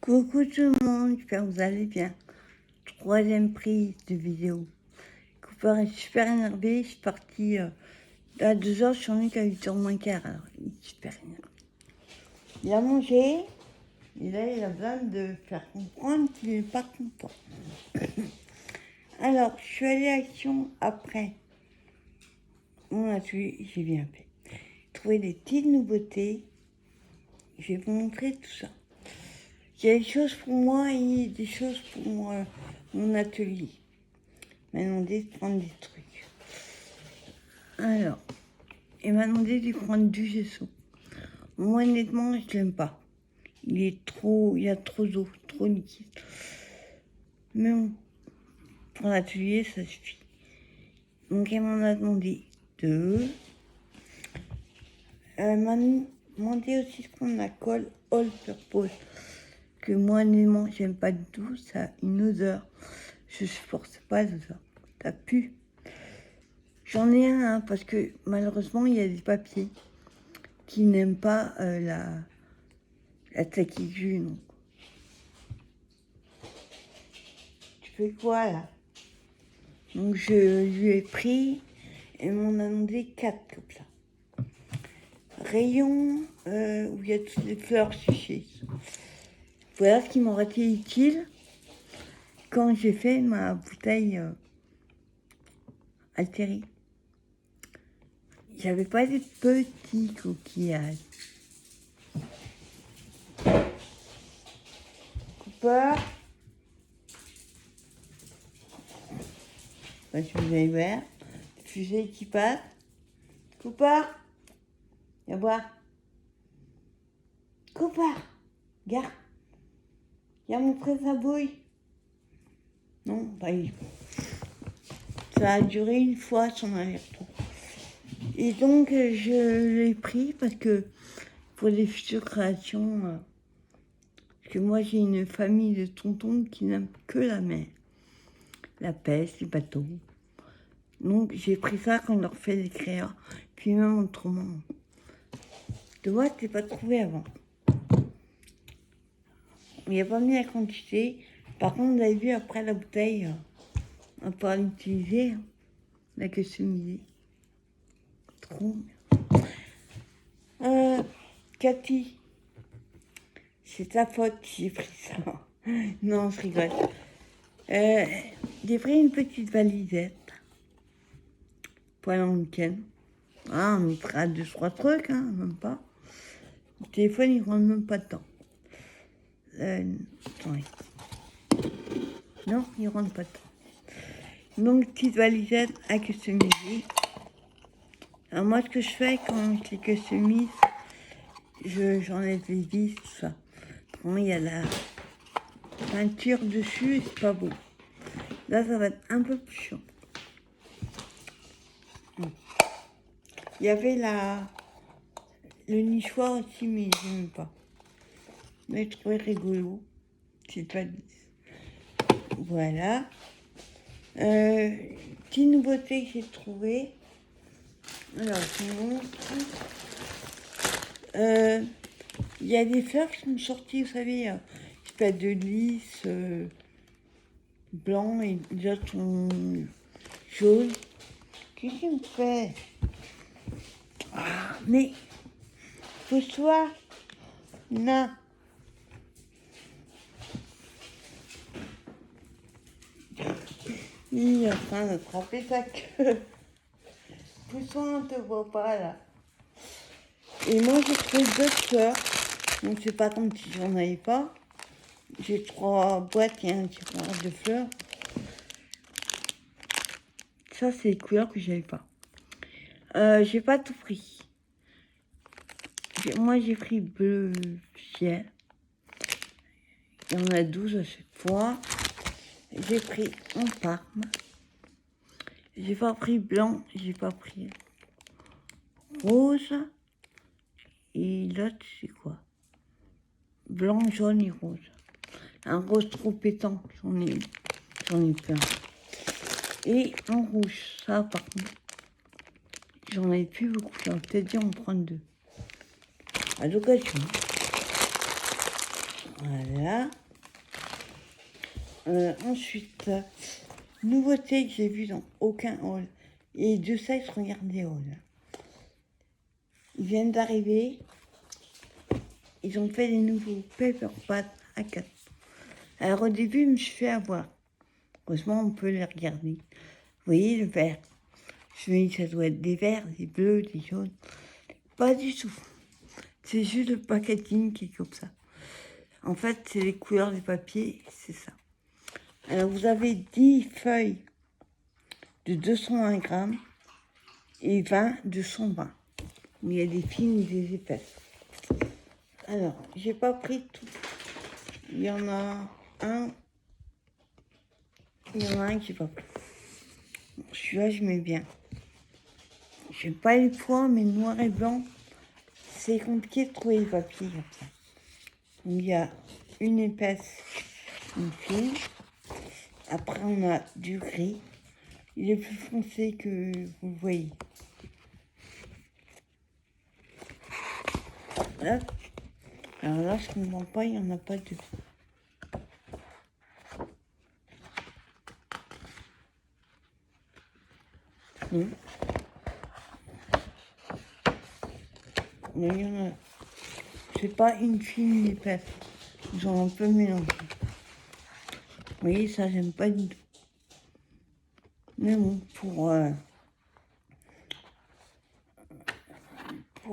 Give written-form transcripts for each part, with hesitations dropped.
Coucou tout le monde, j'espère que vous allez bien. Troisième prise de vidéo. Cooper est super énervé, je suis partie à 2h, je suis revenue qu'à 8h moins quart, alors il est super énervé. Il a mangé, et là il a besoin de faire comprendre qu'il n'est pas content. Alors, je suis allée à Action après mon atelier, j'ai bien fait. Trouver des petites nouveautés, je vais vous montrer tout ça. Il y a des choses pour moi et des choses pour mon atelier. Il m'a demandé de prendre des trucs. Alors, il m'a demandé de prendre du gesso. Moi, honnêtement, je l'aime pas. Il y a trop d'eau, trop liquide. Mais bon, pour l'atelier, ça suffit. Donc, elle m'en a demandé 2. Elle m'a demandé aussi de prendre la colle All Purpose. Que moi, honnêtement, j'aime pas du tout. Ça a une odeur. Je supporte pas l'odeur. Ça pue. J'en ai un, parce que malheureusement, il y a des papiers qui n'aiment pas la taquiju. Donc. Tu fais quoi, là? Donc, je lui ai pris et m'en a demandé 4 comme ça. Rayon où il y a toutes les fleurs séchées. Voilà ce qui m'aurait été utile quand j'ai fait ma bouteille altérée. J'avais pas des petits coquillages. Cooper. Je vous allez voir. Fusée qui passe. Cooper. Viens voir. Cooper. Regarde. Viens montrer sa bouille. Non, pas eu. Ça a duré une fois son aller-retour. Et donc, je l'ai pris parce que pour les futures créations, parce que moi j'ai une famille de tontons qui n'aiment que la mer, la pêche, les bateaux. Donc j'ai pris ça quand on leur fait des créas, puis même autrement. Tu vois, t'es pas trouvé avant. Il n'y a pas mis la quantité. Par contre, vous avez vu après la bouteille, on peut l'utiliser, la customiser. Trop bien. Cathy, c'est ta faute si j'ai pris ça. Non, je rigole. J'ai pris une petite valisette pour aller en week-end. Ah, on mettra 2-3 trucs, hein, même pas. Le téléphone, il ne rentre même pas dedans. Attendez. Non, il ne rentre pas dedans. Donc, petite valisette à customiser. Alors, moi, ce que je fais quand je les customise, j'enlève les vis, tout ça. Quand il y a la peinture dessus, c'est pas beau. Là, ça va être un peu plus chiant. Il y avait le nichoir aussi, mais je n'aime pas. Mais je trouvais rigolo. C'est pas dit. Voilà. Petite nouveauté que j'ai trouvée. Alors, je vous montre. Il y a des fleurs qui sont sorties, vous savez, pas de lys blanc et les autres sont jaunes. Qu'est-ce qu'il me fait? Ah, mais pousse-toi. Non. Il est en train d'attraper sa queue. Pousse-toi, on ne te voit pas là. Et moi j'ai trouvé d'autres fleurs. Donc c'est pas comme si j'en avais pas. J'ai 3 boîtes et un tiroir de fleurs. Ça c'est les couleurs que j'avais pas. J'ai pas tout pris. Moi j'ai pris bleu ciel. Il y en a 12 à chaque fois. J'ai pris en parme. J'ai pas pris blanc, j'ai pas pris rose. Et l'autre c'est quoi? Blanc, jaune et rose. Un rose trop pétant, j'en ai plein. Et en rouge, ça par contre, j'en avais plus beaucoup. J'aurais peut-être dû en prendre 2. À l'occasion. Voilà. Voilà. Ensuite, nouveauté que j'ai vue dans aucun haul. Et de ça, je regarde des hauls. Ils viennent d'arriver. Ils ont fait des nouveaux paper pads à 4. Alors au début, je me suis fait avoir. Heureusement, on peut les regarder. Vous voyez le vert. Je me dis que ça doit être des verts, des bleus, des jaunes. Pas du tout. C'est juste le packaging qui est comme ça. En fait, c'est les couleurs du papier, c'est ça. Alors vous avez 10 feuilles de 220 grammes et 20 de 120. Il y a des fines et des épaisses. Alors, j'ai pas pris tout. Il y en a un que j'ai pas pris. Celui-là, je mets bien. J'aime pas les points, mais noir et blanc, c'est compliqué de trouver les papiers comme ça. Il y a une épaisse, une fine. Après, on a du gris. Il est plus foncé que vous le voyez. Là. Alors là, je ne comprends pas, il n'y en a pas deux. Non. Mais il y en a. C'est pas une fine épaisse. Ils ont un peu mélangé. Vous voyez, ça, j'aime pas du tout. Mais bon, pour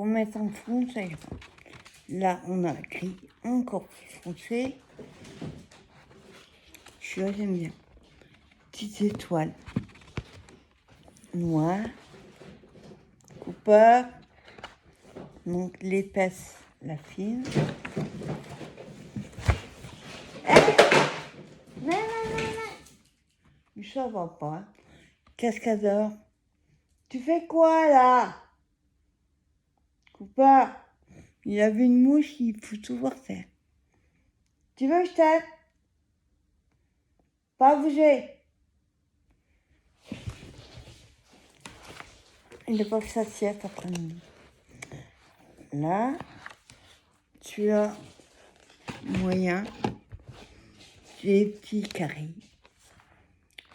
mettre en fond, ça ira. Là, on a gris encore plus foncé. Celui-là, j'aime bien. Petites étoiles. Noir. Cooper. Donc, l'épaisse, la fine. Non. Ça va pas. Cascadeur. Tu fais quoi, là? Cooper. Il a vu une mouche, il faut tout voir faire. Tu veux que je t'aide? Pas bouger. Il n'a pas fait sa sieste après-midi. Là, tu as moyen, des petits carrés.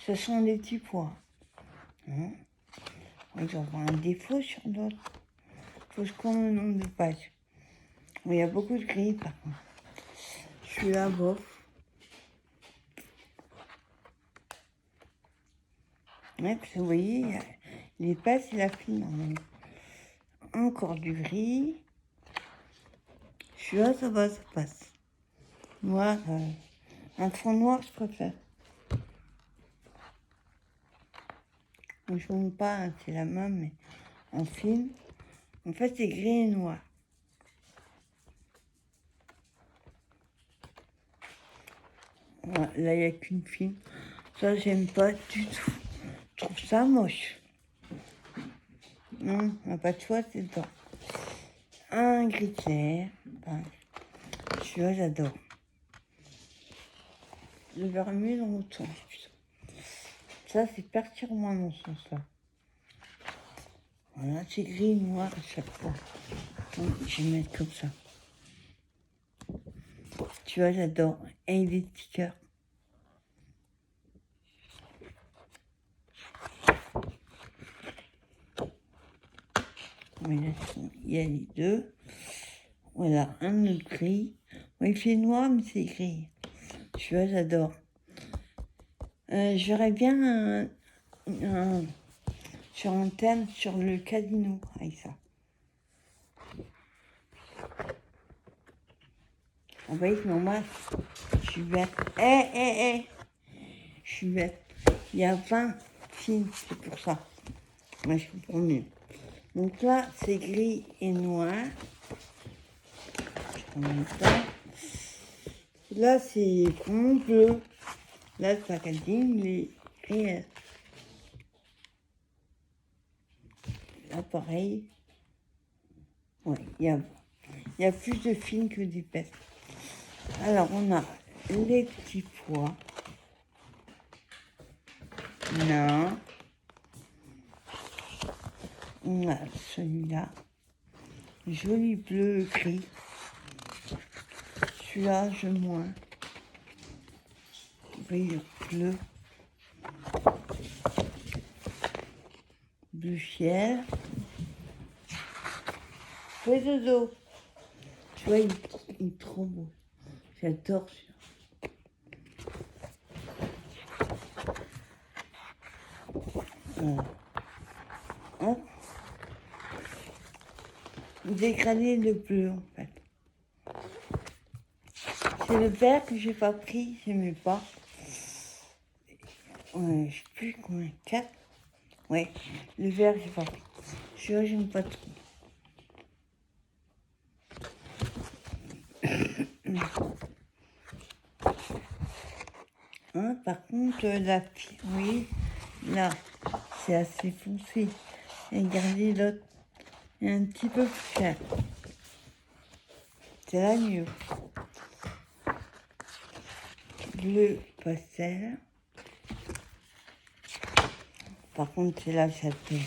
Ce sont des petits pois. Hein? Ils ont un défaut sur d'autres. Il faut que je compte le nombre de pages. Mais il y a beaucoup de gris par contre. Je suis là, bof. Ouais, parce que vous voyez, l'épaisse et la fine. Encore du gris. Je suis là, ça va, ça passe. Noir, un fond noir, je préfère. Je ne montre pas, hein, c'est la même, mais en film. En fait, c'est gris et noir. Voilà, là, il n'y a qu'une fine. Ça, j'aime pas du tout. Je trouve ça moche. Non, on n'a pas de choix, c'est dedans. Un gris clair. Enfin, celui-là, j'adore. Le vermeil dans l'autre sens. Ça, c'est perturbant dans ce sens-là. Voilà, c'est gris et noir à chaque fois. Donc, je vais mettre comme ça. Tu vois, j'adore. Et des petits cœurs. Voilà, il y a les deux. Voilà, un autre gris. Oui, il fait noir, mais c'est gris. Tu vois, j'adore. J'aurais bien sur un thème sur le casino avec ça. Vous voyez que moi, je suis bête. Je suis bête. Il y a 20 films, c'est pour ça. Moi, je comprends mieux. Donc là, c'est gris et noir. En même temps. Là, c'est vraiment bleu. Là, le packaging, il est réel. Là, pareil. Ouais, il y a plus de films que d'épaisse. Alors, on a les petits pois. Là. On a celui-là. Joli bleu gris. Celui-là, je moins. peut dire bleu. Bleu ciel. Fais dodo. Tu vois, il est trop beau. J'adore ça. Voilà. Hop. Dégradé de bleu en fait. C'est le vert que j'ai pas pris, j'aimais pas. Je sais plus combien, 4. Ouais, le vert j'ai pas pris. Celui-là j'aime pas trop. Hein, par contre, la fille, oui, là, c'est assez foncé. Et regardez l'autre, il est un petit peu plus clair. C'est là mieux. Bleu pastel. Par contre, c'est là, ça fait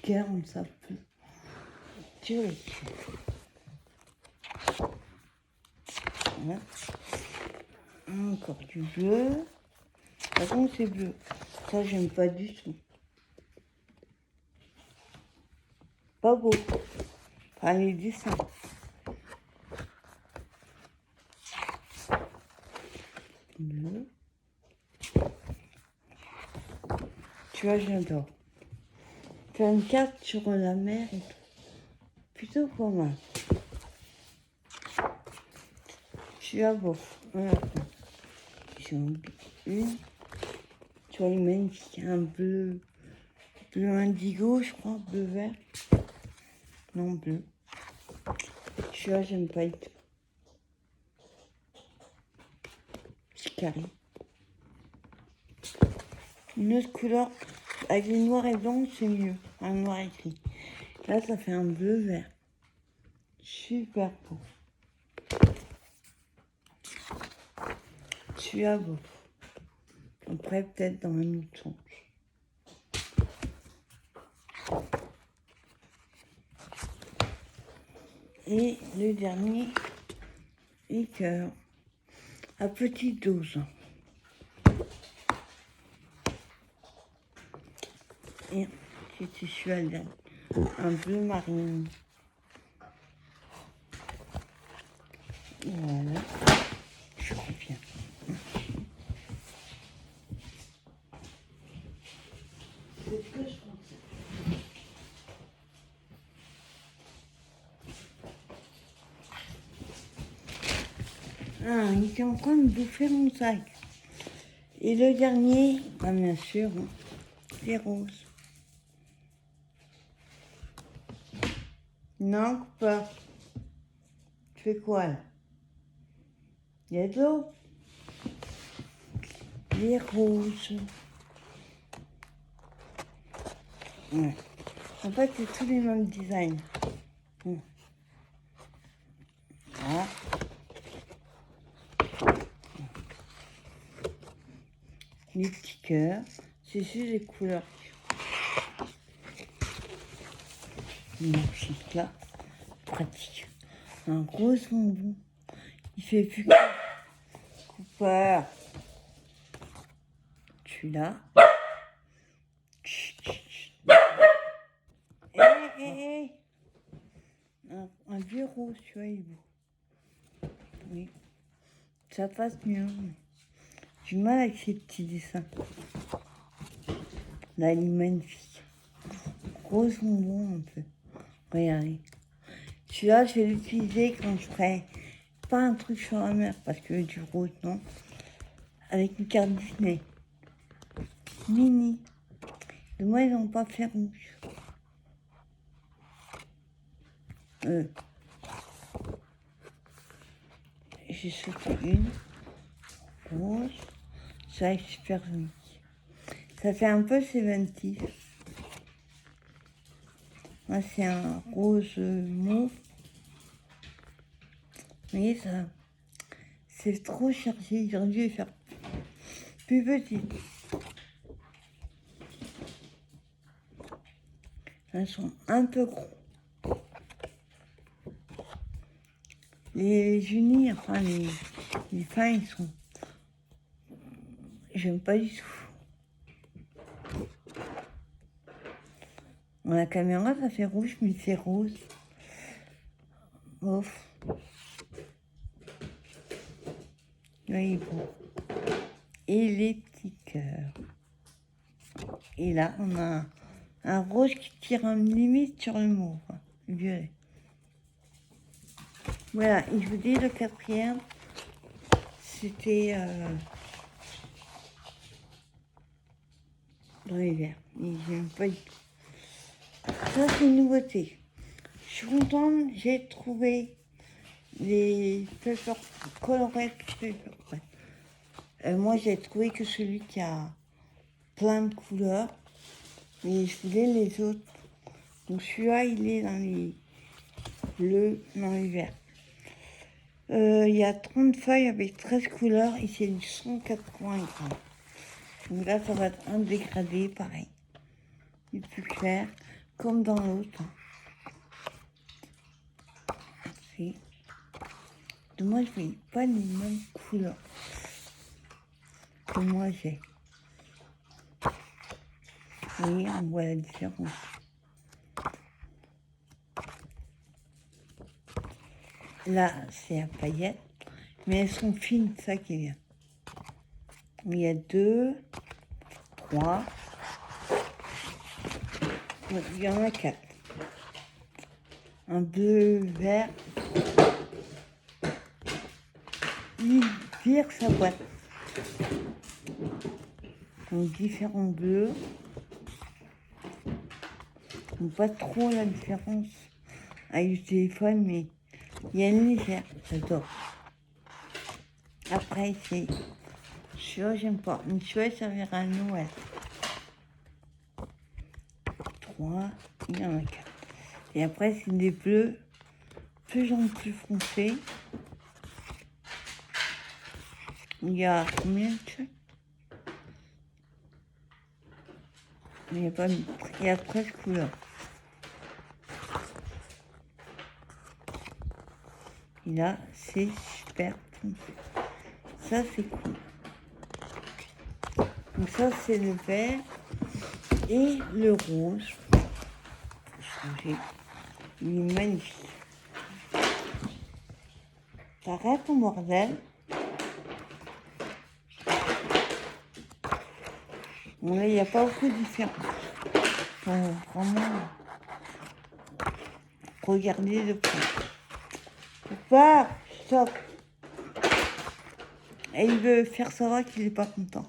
cœur, on s'appelle. Tu vois. Voilà. Encore du bleu. Par contre, c'est bleu. Ça, j'aime pas du tout. Pas beau. Enfin, les dessins. Bleu. Tu vois, j'adore. Tu as une carte sur la mer et tout. Plutôt pas mal. Tu vois, bon. Voilà. J'en une. Tu vois, il est magnifique. Un bleu. Bleu indigo, je crois. Bleu vert. Non, bleu. Tu vois, j'aime pas du tout. C'est carré. Une autre couleur, avec les noirs et blancs, c'est mieux. Un noir écrit. Là, ça fait un bleu vert. Super beau. Celui-là, beau. Après, peut-être dans un autre sens. Et le dernier, écœur. À petite dose. Et c'était celui-là, un bleu marine. Voilà. Je reviens. C'est ce que je pensais. Ah, il était en train de bouffer mon sac. Et le dernier, ah, bien sûr, c'est rose. Non, pas. Tu fais quoi là? Il y a de l'eau. Les roses. Ouais. En fait, c'est tous les mêmes designs. Voilà. Les petits cœurs. C'est juste les couleurs. Magnifique là. Pratique. Un gros bonbon. Il fait plus que Cooper. Celui-là. Un vieux rose, tu vois, il est beau. Oui. Ça passe mieux. J'ai du mal avec ces petits dessins. Là, il est magnifique. Gros bonbon un peu. Regardez. Celui-là, je vais l'utiliser quand je ferai pas un truc sur la mer, parce que du rose, non. Avec une carte Disney. Mini. Et moi, ils n'ont pas fait rouge. J'ai sauté une. Rose. Ça est super joli. Ça fait un peu 70. Moi, c'est un rose mauve. Vous voyez, ça, c'est trop cherché. J'aurais dû les faire plus petit. Elles sont un peu gros. Les unis, enfin les fins, ils sont j'aime pas du tout. Dans la caméra, ça fait rouge, mais c'est rose. Ouf. Là, il est beau. Et les petits cœurs. Et là, on a un rose qui tire en limite sur le mauve, violet. Voilà, et je vous dis, le quatrième, c'était dans les verts. Et j'aime pas du tout. Ça, c'est une nouveauté. Je suis contente, j'ai trouvé les Paper Colorette Paper. Moi, j'ai trouvé que celui qui a plein de couleurs, mais je voulais les autres. Donc celui-là, il est dans les bleus, dans les verts. Il y a 30 feuilles avec 13 couleurs et c'est du 180 grammes. Donc là, ça va être un dégradé, pareil. Il est plus clair, comme dans l'autre. C'est dommage, mais pas les mêmes couleurs que moi j'ai. Oui, on voit la différence. Là, c'est à paillettes, mais elles sont fines, ça qui est bien. Il y a 2, 3, il y en a 4. Un bleu, vert. Il vire sa boîte. Donc différents bleus. Donc pas trop la différence avec le téléphone, mais il y a une légère, j'adore. Après, c'est celui-là, j'aime pas. Mais celui-là, ça servira à Noël. 3, il y en a 4. Et après, c'est des bleus plus en plus foncés. Il y a combien de trucs? Il y a pas, il y a 13 couleurs. Et là, c'est super foncé. Ça, c'est cool. Donc ça, c'est le vert et le rose. Il est magnifique. T'arrêtes ton bordel. Bon, là, il n'y a pas beaucoup de différence. Faut vraiment regarder de près. Faut pas, stop. Et il veut faire savoir qu'il n'est pas content.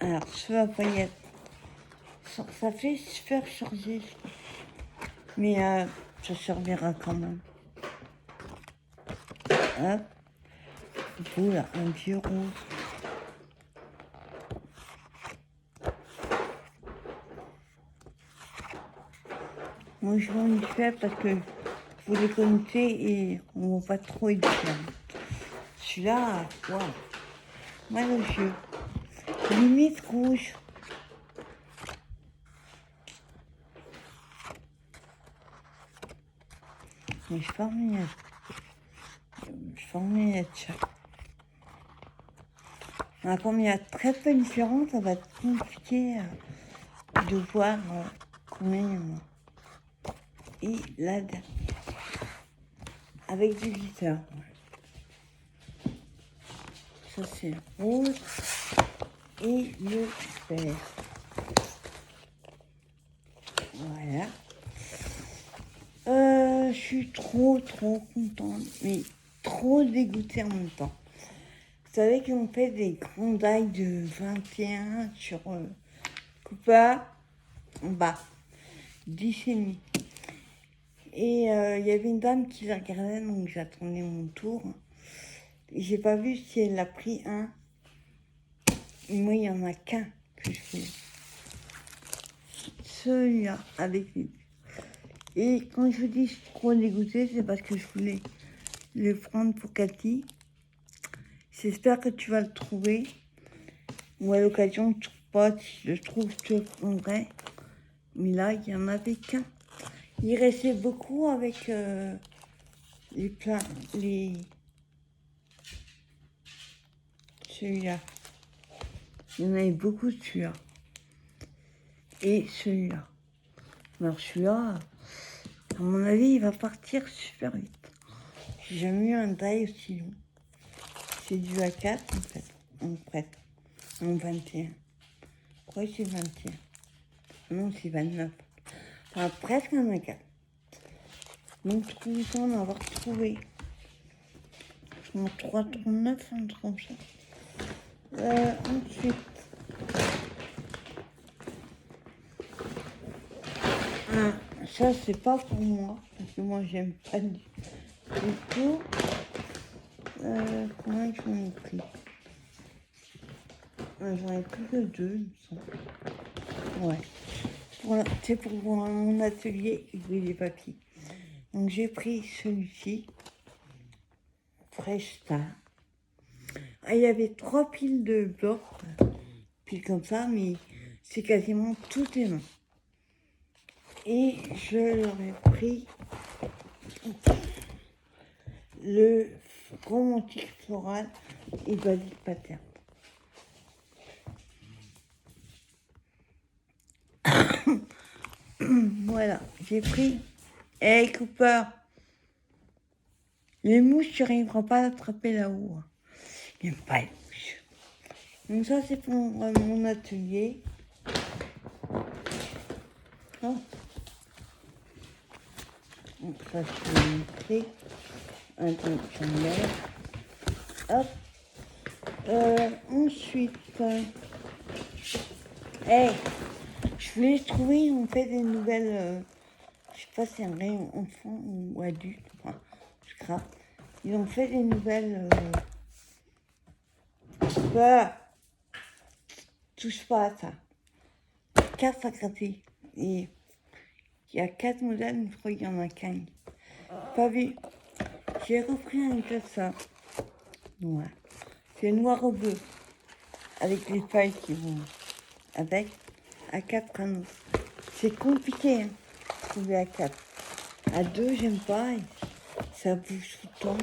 Alors, ceux à paillettes, ça fait super chargé, mais ça servira quand même. Hop, voilà, un vieux rose. Moi, je m'en y fais parce que vous les connaissez et on ne va pas trop être différent. Celui-là, waouh, mal aux yeux. Limite rouge. Mais je vais revenir là-dessus. Comme il y a très peu de différence, ça va être compliqué de voir combien il y en a. Et la dernière, avec du glitter. Ça c'est le rouge et le vert. Voilà. Je suis trop contente, mais trop dégoûtée en même temps. Vous savez qu'on fait des grandailles de 21 sur Coupa en bas, 10,5. Et il y avait une dame qui la regardait, donc j'attendais mon tour. Et j'ai pas vu si elle a pris un. Et moi, il n'y en a qu'un que je fais. Celui-là, avec lui. Et quand je vous dis je suis trop dégoûtée, c'est parce que je voulais le prendre pour Cathy. J'espère que tu vas le trouver. Ou à l'occasion, tu trouves pas, si je le trouve, je te le prendrai. Mais là, il n'y en avait qu'un. Il restait beaucoup avec les plats, celui-là. Il y en avait beaucoup de celui-là. Et celui-là. Alors celui-là, à mon avis, il va partir super vite. J'ai jamais eu un taille aussi long. C'est du A4 en fait, en prête, en 21. Pourquoi c'est 21? Non, c'est 29. Enfin, presque un A4. Donc, tout le temps d'avoir trouvé. En 3,39, un truc comme ça. Ensuite, ça c'est pas pour moi, parce que moi j'aime pas du tout. Combien j'en ai pris? J'en ai pris que 2, il me semble. Ouais. C'est pour mon atelier et les papiers. Donc j'ai pris celui-ci, Fresh Star. Il y avait 3 piles de blocs, piles comme ça, mais c'est quasiment tout est main. Et je leur ai pris le romantique floral et basique pattern. Voilà, j'ai pris. Hey Cooper, les mouches, tu n'arriveras pas à l'attraper là-haut. J'aime pas les mouches. Donc ça, c'est pour mon atelier. Oh. Donc ça, je vais montrer. Attends, j'enlève. Hop. Ensuite, hey, je voulais trouver, on fait des nouvelles, je sais pas si c'est un rayon enfant ou adulte, enfin, je crois. Ils ont fait des nouvelles, touche pas à ça. Carte à gratter. Et il y a 4 modèles, mais je crois qu'il y en a 15. Pas vu. J'ai repris un comme ça. Ouais. C'est noir ou bleu. Avec les feuilles qui vont avec. À 4 anneaux. C'est compliqué, hein, de trouver à 4. À 2, j'aime pas. Ça bouge tout le temps.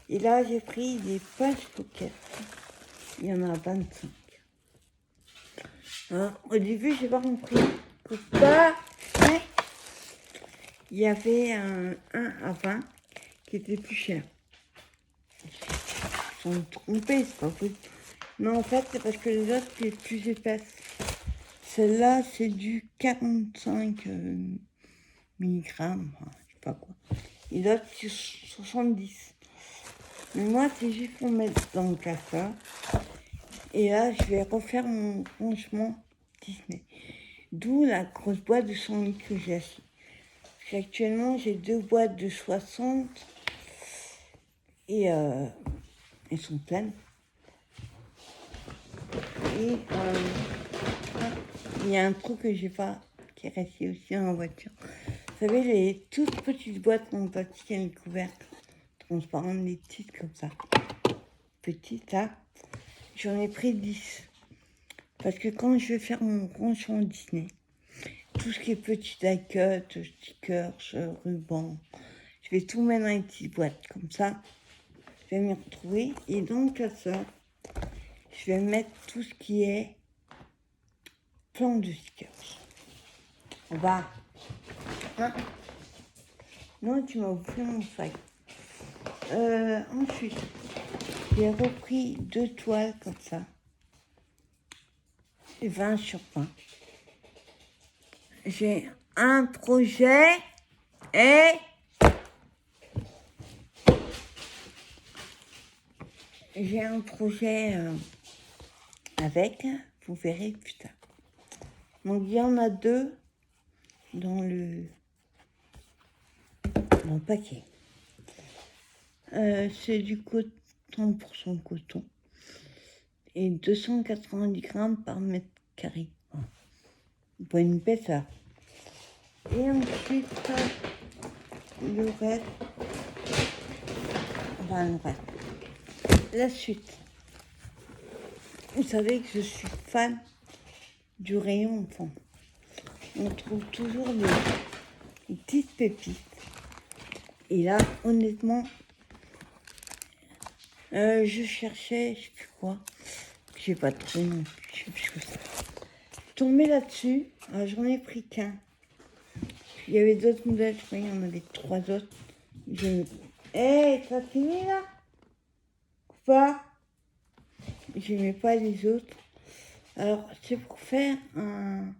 Et là, j'ai pris des pinces coquettes. Il y en a 25. Alors, au début, j'ai pas compris. Pourquoi il y avait un à 20 qui était plus cher. Ils sont trompés, c'est pas possible. Non, en fait, c'est parce que les autres étaient plus épaisses. Celle-là, c'est du 45 mg, je sais pas quoi. Et l'autre, c'est 70. Mais moi, c'est juste pour mettre dans le classeur. Et là, je vais refaire mon rangement Disney. D'où la grosse boîte de 100 litres que j'ai acheté. Parce qu'actuellement, j'ai 2 boîtes de 60 et elles sont pleines. Et il y a un truc que j'ai pas, qui est resté aussi dans la voiture. Vous savez, les toutes petites boîtes en plastique à couvercle, transparentes, les petites comme ça. Petites, là. J'en ai pris 10. Parce que quand je vais faire mon rangement Disney, tout ce qui est petit die-cut, stickers, ruban, je vais tout mettre dans les petites boîtes. Comme ça, je vais m'y retrouver. Et dans le classeur, je vais mettre tout ce qui est plan de stickers. On va... Hein? Non, tu m'as ouvert mon sac. Ensuite, j'ai repris 2 toiles comme ça. 20 sur 20. J'ai un projet et j'ai un projet avec, vous verrez plus tard. Donc il y en a 2 dans le paquet. C'est du coton, 100% coton. Et 290 grammes par mètre carré. Pour une épaisseur. Et ensuite, le reste. Enfin, le reste. La suite. Vous savez que je suis fan du rayon enfant. On trouve toujours les petites pépites. Et là, honnêtement, Je cherchais, je sais plus quoi. J'ai pas trouvé non plus, je sais plus ce que c'est. Je suis tombée là-dessus, alors j'en ai pris qu'un. Il y avait d'autres modèles, je crois qu'il y en avait 3 autres. Ça finit là? Ou pas? J'aimais pas les autres. Alors, c'est pour faire un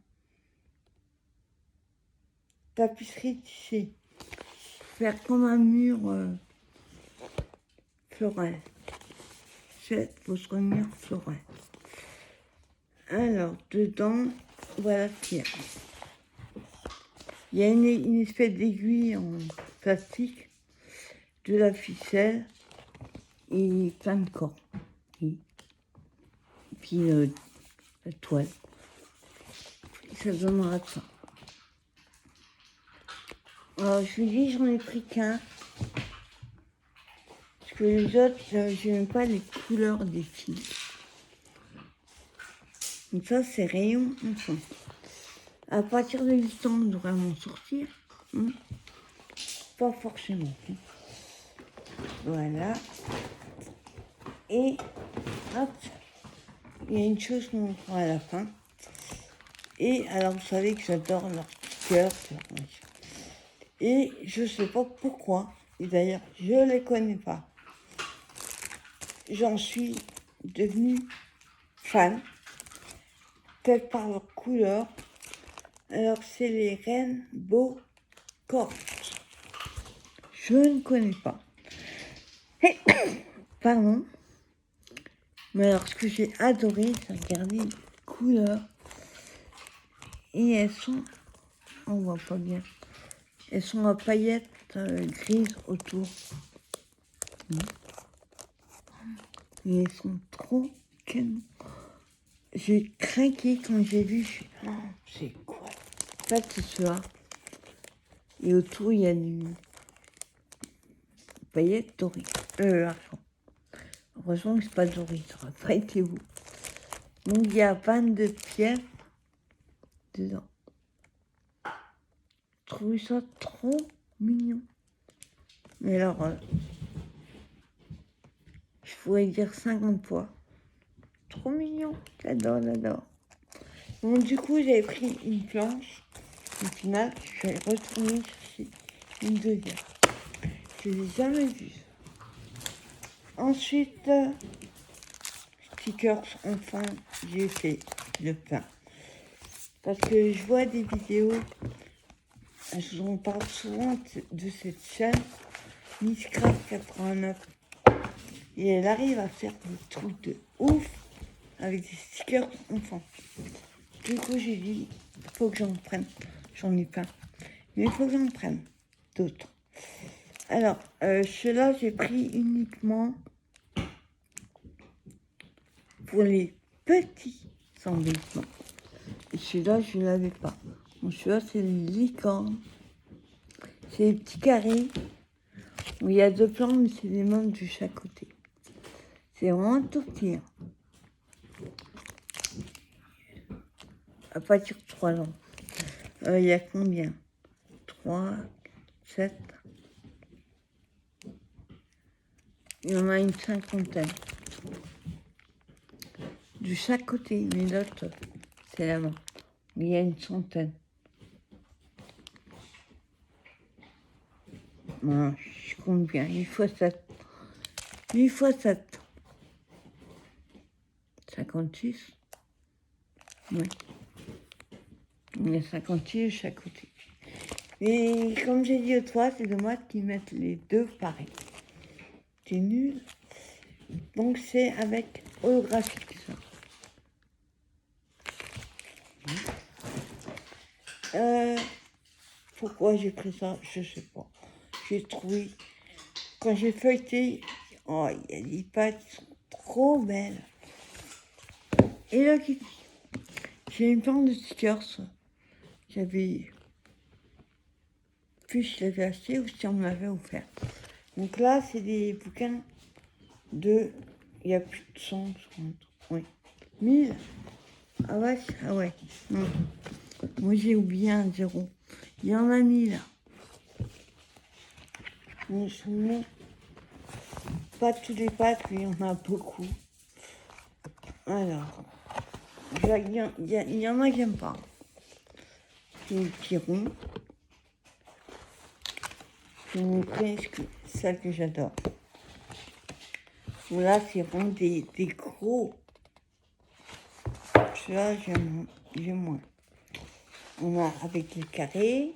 tapisserie tissée. Faire comme un mur floral. C'est votre mur floral. Alors, dedans, voilà ce qu'il y a. Il y a une espèce d'aiguille en plastique, de la ficelle et plein de corps. Et puis la toile. Ça donnera ça. Alors, je vous dis, j'en ai pris qu'un. Parce que les autres, j'aime pas les couleurs des fils. Donc ça, c'est rayon enfant. À partir de 8 ans, on devrait m'en sortir. Pas forcément. Voilà. Et hop, il y a une chose qu'on va faire à la fin. Et alors, vous savez que j'adore leurs stickers. Et je sais pas pourquoi. Et d'ailleurs, je les connais pas. J'en suis devenue fan. Peut-être par leur couleur. Alors, c'est les Rainbow Corps. Je ne connais pas. Pardon. Mais alors, ce que j'ai adoré, c'est regarder les couleurs. Et elles sont, on voit pas bien, elles sont à paillettes grises autour. Et elles sont trop canon. J'ai craqué quand j'ai vu, c'est quoi? En fait, c'est cela. Et autour, il y a du paillettes dorées. Argent. Heureusement que c'est pas doré, ça aurait pas été beau. Donc, il y a 22 pièces dedans. Je trouve ça trop mignon. Mais alors, je pourrais dire 50 fois. Trop mignon, j'adore, j'adore. Donc du coup, j'avais pris une planche. Au final, je vais retourner chercher une deuxième. Je l'ai jamais vue. Ensuite, stickers enfants, j'ai fait le pain. Parce que je vois des vidéos, je vous en parle souvent de cette chaîne, Misscraft 89. Et elle arrive à faire des trucs de ouf avec des stickers enfants. Du coup, j'ai dit, il faut que j'en prenne. J'en ai plein. Mais il faut que j'en prenne d'autres. Alors, ceux-là, j'ai pris uniquement pour les petits embellissements. Et celui-là, je ne l'avais pas. Donc, celui-là, c'est les licornes. C'est les petits carrés où il y a 2 plans, mais c'est les membres de chaque côté. C'est vraiment tout petit. À partir de 3 ans. Il y a combien? 3, 7. Il y en a une 50aine. De chaque côté, mais l'autre, c'est la main. Il y a une 100aine. Bon, je compte bien. 8 fois 7. 8 fois 7. 56. Oui. Il y a 56 de chaque côté. Et comme j'ai dit autrefois, c'est dommage qu'ils mettent les deux pareils. C'est nul. Donc c'est avec holographique ça. Pourquoi j'ai pris ça? Je sais pas. J'ai trouvé. Quand j'ai feuilleté, oh, il y a des pattes qui sont trop belles. Et là, j'ai une paire de stickers. J'avais. Puis je l'avais acheté ou si on me l'avait offert. Donc là, c'est des bouquins de. Il y a plus de 100, je crois. Oui. 1000. Ah ouais, ah ouais. Non. Moi, j'ai oublié un 0. Il y en a 1000. Mais je ne mets pas tous les pâtes, mais il y en a beaucoup. Alors, il y en a que j'aime pas. C'est les petits ronds. Je vais vous montrer celle que j'adore. Bon, là, c'est vraiment des gros. Celui-là, j'aime moins. On a avec les carrés.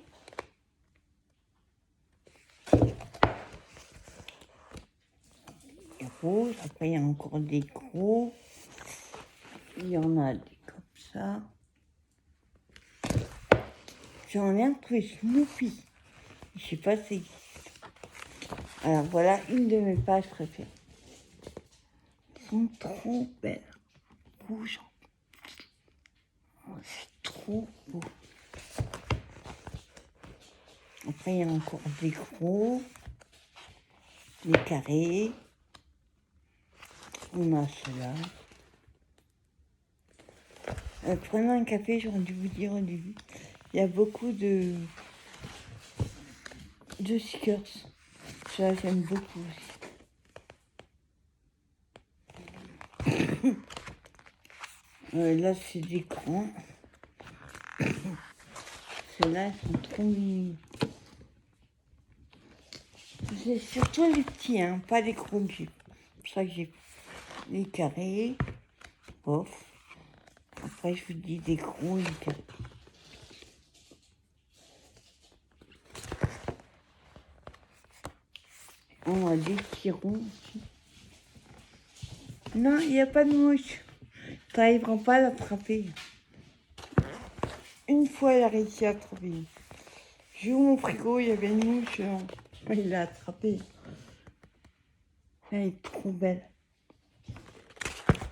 Les roses. Après, il y a encore des gros. Il y en a des comme ça. J'en ai un trouvé Snoopy. Je sais pas si ça existe. Alors voilà une de mes pages préférées. Elles sont trop belles. Rouge. Oh, c'est trop beau. Après, il y a encore des gros, des carrés. On a cela. Prenant un café, j'aurais dû vous dire au début, il y a beaucoup de stickers. Ça, j'aime beaucoup aussi. Là, c'est des grands. Ceux-là, ils sont trop mignons. C'est surtout les petits, hein, pas les gros que j'ai. C'est pour ça que j'ai les carrés. Off. Après, je vous dis des gros et des carrés. On a des petits ronds aussi. Non, il n'y a pas de mouche. Tu n'arriveras pas à l'attraper. Une fois, elle a réussi à attraper. J'ai ouvert mon frigo, il y avait une mouche. Il l'a attrapée. Elle est trop belle.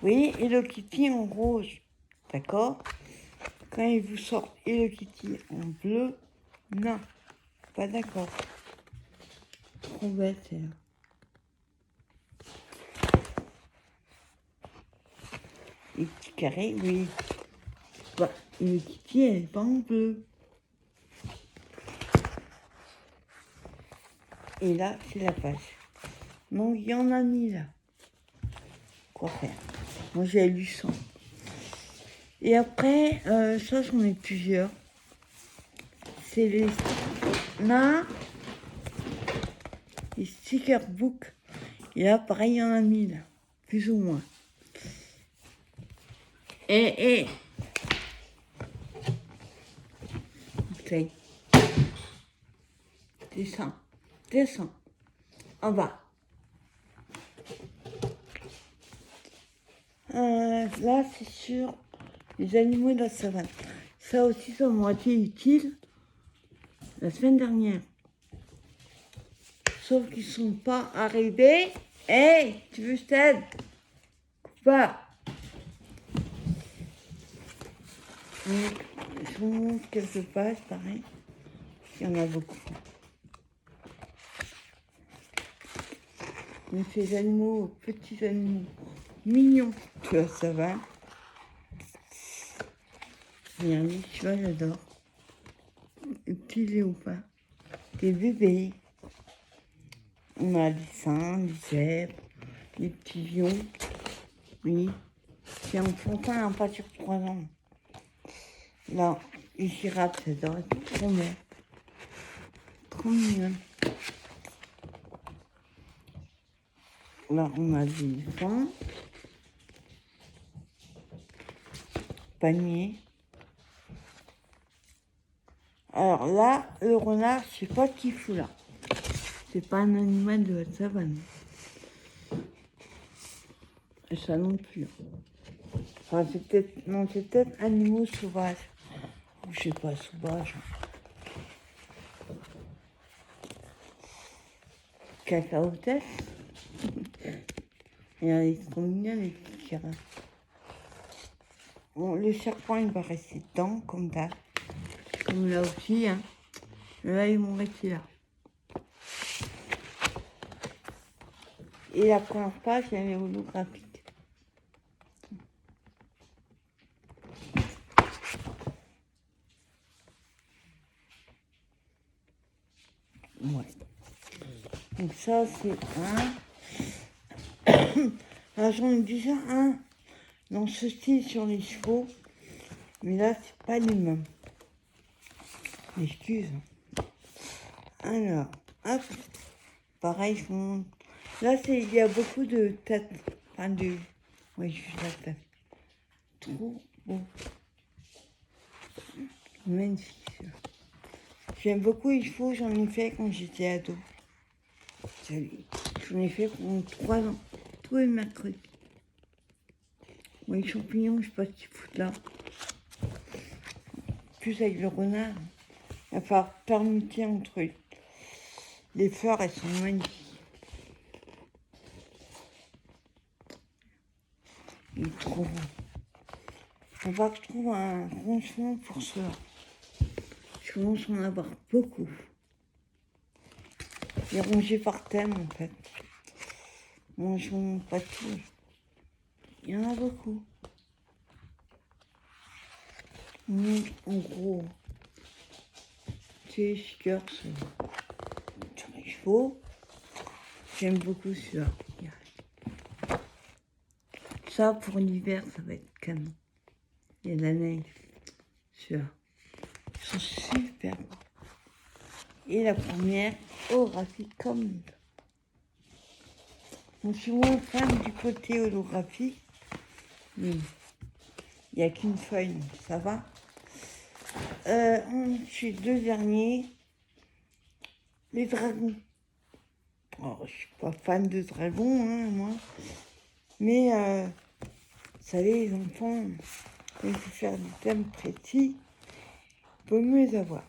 Oui, Hello Kitty en rose. D'accord? Quand il vous sort Hello Kitty en bleu, non. Pas d'accord. Trop belle, celle-là. Les petits carrés, oui. Bah, Hello Kitty, elle est pas en bleu. Et là, c'est la page. Donc, il y en a mis là. Quoi faire? Moi, j'ai lu 100. Et après, ça, j'en ai plusieurs. C'est les sticker book. Et là, pareil, il y en a 1000, plus ou moins. Et ok. Descends. En bas. Là, c'est sur les animaux de la savane. Ça aussi, ça m'a été utile la semaine dernière. Sauf qu'ils sont pas arrivés. Hey, tu veux que je t'aide? Pas. Je vous montre quelques pages, pareil. Il y en a beaucoup. Donc, ces animaux, petits animaux mignons de la savane. Regardez, tu vois, j'adore. Les petits léopards, des bébés. On a des singes, des zèbres, des petits lions. Oui. C'est enfantin, hein, pas sur 3 ans. Là, les girafes, j'adore. Trop bien. Trop mignon. Là, on a des éléphants. Panier. Alors là, le renard, je sais pas ce qu'il fout là. C'est pas un animal de la savane. Et ça non plus. Enfin, c'est peut-être animaux sauvages. Ou je sais pas, sauvages. Cacaotès. Regardez, ils sont mignons les petits girafes. Bon, le serpent, il va rester dedans, comme ça. Comme là aussi, hein. Là, ils vont rester là. Et la première page, elle est holographique. Ouais. Donc ça, c'est un. Alors j'en ai déjà un dans ce style sur les chevaux, mais là c'est pas les mêmes. Excuse. Alors, hop, pareil, je vous montre. Là il y a beaucoup de têtes, enfin de, oui juste la tête. Trop beau. Magnifique. J'aime beaucoup les chevaux, j'en ai fait quand j'étais ado. J'en ai fait pendant 3 ans, tous les mercredis. Moi, les champignons, je sais pas ce qu'ils foutent là. Plus avec le renard, il va falloir permuter entre eux. Les fleurs, elles sont magnifiques. Il est trop beau. Il va falloir que je trouve un rangement pour cela. Je commence à en avoir beaucoup. J'ai rangé par thème en fait. Moi, je ne pas tout. Il y en a beaucoup. En gros, c'est stickers sur les chevaux. J'aime beaucoup celui-là. Ça, pour l'hiver, ça va être canon. Il y a de la neige. Celui-là. Ils sont super beaux. Et la première, holographique comme ça. Je suis moins fan du côté holographique. Mais il n'y a qu'une feuille, ça va. Je suis 2 derniers. Les dragons. Oh, je suis pas fan de dragons, hein, moi. Mais, vous savez, les enfants, quand il faut faire des thèmes précis, il vaut mieux les avoir.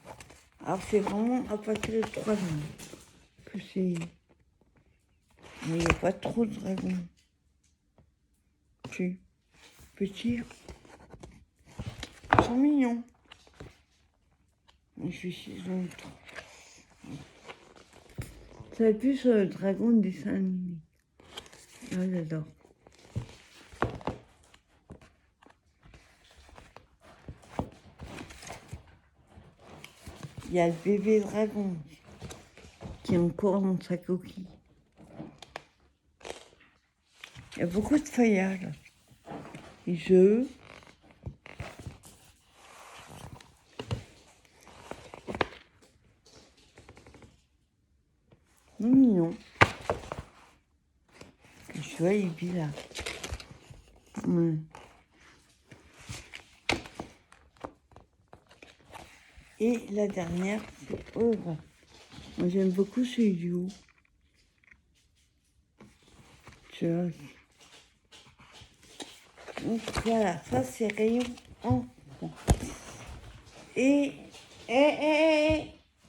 Alors, c'est vraiment à partir de 3 ans que c'est... Mais il n'y a pas trop de dragons. Si. Petits. Ils sont mignons. Je suis chez l'autre. Ça plus sur le dragon de dessin animé. Ah, j'adore. Il y a le bébé dragon qui est encore dans sa coquille. Il y a beaucoup de feuillage. Les jeux. C'est mignon. Le choix est bizarre. Ouais. Et la dernière, c'est Ogre. Moi, j'aime beaucoup celui du haut. Donc voilà, ça c'est rayon enfant. Et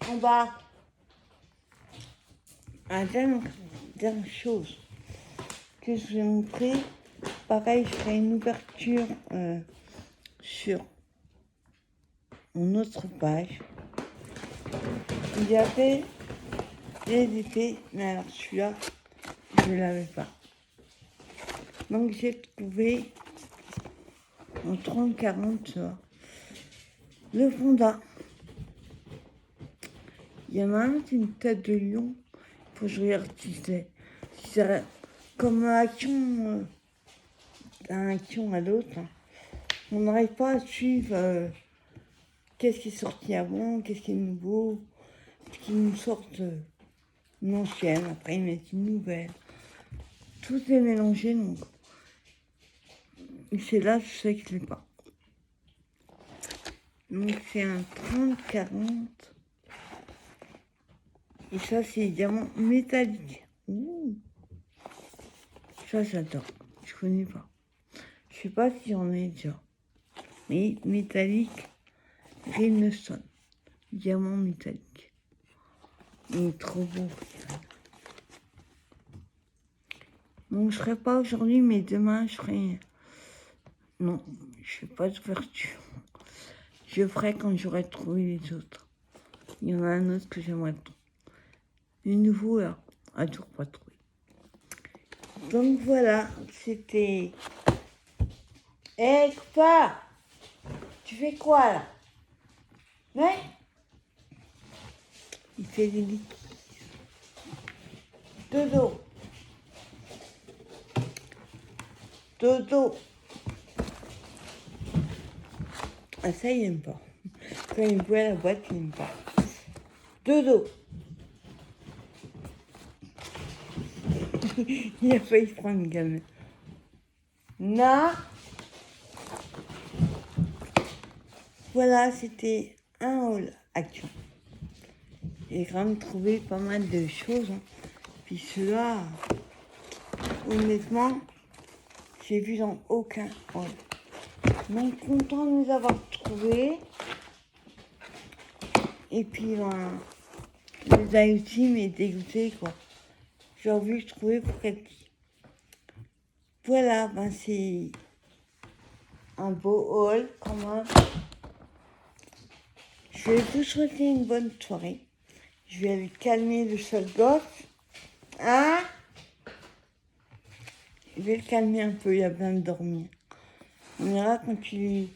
en bas, la dernière chose que je vais montrer, pareil, je ferai une ouverture sur une autre page. Il y avait les épées, mais alors celui-là, je ne l'avais pas. Donc j'ai trouvé en 30-40 ça. Le Fonda. Il y en a un, c'est une tête de lion. Faut que je regarde si c'est comme action d'un action à l'autre. Hein. On n'arrive pas à suivre qu'est-ce qui est sorti avant, qu'est-ce qui est nouveau, ce qui nous sortent une ancienne, après ils mettent une nouvelle. Tout est mélangé donc. Et c'est là, je sais que je l'ai pas. Donc c'est un 30-40. Et ça, c'est des diamants métalliques. Ouh. Ça, j'adore. Je connais pas. Je sais pas si j'en ai déjà. Mais métallique, Rimestone. Diamant métallique. Il est trop beau. Donc, je ferai pas aujourd'hui, mais demain, je ferai... Non, je fais pas d'ouverture. Je ferai quand j'aurai trouvé les autres. Il y en a un autre que j'aimerais trouver. Le nouveau, là, a toujours pas trouvé. Donc voilà, c'était... quoi? Tu fais quoi, là? Ouais? Il fait des liquides. Dodo. Dodo. Ah, ça, il aime pas. Quand il voit la boîte, il aime pas. Dodo. Il a failli se prendre une gamme. Na. Voilà, c'était un haul action. J'ai quand même trouvé pas mal de choses. Hein. Puis ceux-là, honnêtement, j'ai vu dans aucun haul. Donc content de nous avoir trouvés. Et puis les IoT m'est dégoûté quoi. J'ai envie de trouver pour quelqu'un. Voilà, ben c'est un beau haul quand même. Je vais vous souhaiter une bonne soirée. Je vais aller calmer le seul gosse. Hein? Je vais le calmer un peu, il a besoin de dormir. On verra quand il est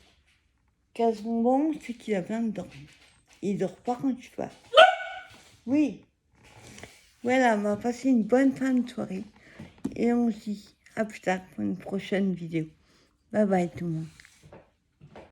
15 bonbons, c'est qu'il a besoin de dormir. Il dort pas quand tu vas. Oui. Voilà, on va passer une bonne fin de soirée. Et on se dit à plus tard pour une prochaine vidéo. Bye bye tout le monde.